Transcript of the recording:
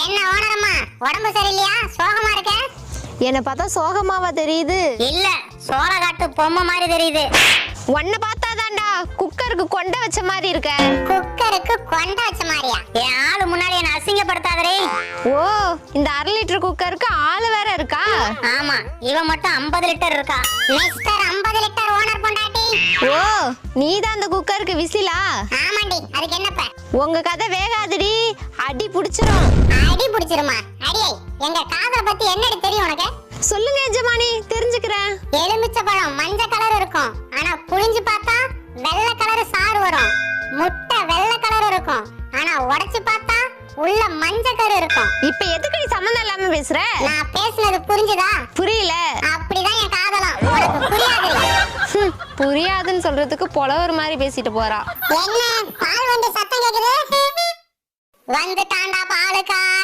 என்ன ஓனரம்மா, உடம்பு சரியில்லையா? சோகமா இருக்க? என்ன பார்த்தா சோகமாவா தெரியுது? இல்ல, சோளக்காட்டு பொம்மை மாதிரி தெரியுது. உன்னை பார்த்தாதான்டா குக்கருக்கு கொண்டை வச்ச மாதிரி இருக்க. குக்கருக்கு கொண்டை வச்ச மாதிரியா? என் ஆளு முன்னாடி என்ன அசிங்கப்படுத்தாதே. ஓ, இந்த 1/2 லிட்டர் குக்கருக்கு ஆளு வேற இருக்கா? ஆமா, இவன் மட்டும் 50 லிட்டர் இருக்கா. மிஸ்டர் 50 லிட்டர் ஓனர் பொண்டாட்டி. ஓ, நீதான் அந்த குக்கருக்கு விசிலா? ஆமாண்டி, அதுக்கு என்னப்ப? உங்க கதை வேகாதுடி, அடி புடிச்சிரும். அடி புடிச்சிருமா? அடியே, எங்க காதல பத்தி என்னடி தெரியும் உனக்கு? சொல்லுங்க எஜமானி, தெரிஞ்சுக்கிறேன். எலுமிச்சை பழம் மஞ்சள் கலர் இருக்கும், ஆனா புளிஞ்சு பார்த்தா வெள்ளை கலர் சாறு வரும். முட்டை வெள்ளை கலர் இருக்கும், ஆனா உடைச்சு பார்த்தா உள்ள மஞ்சள் கரு இருக்கும். இப்ப எதுக்கு நீ சம்மந்தம் இல்லாம பேசுற? நான் பேசுனது புரிஞ்சுதா? புரியல. அப்படிதான் என் காதலாம். உனக்கு புரியாது. புரியாதுன்னு சொல்றதுக்கு புலவர் மாதிரி பேசிட்டு போறா. என்ன பால் வண்டி சத்தம் கேக்குது? வந்துட்டாண்டா பாலுக்கா.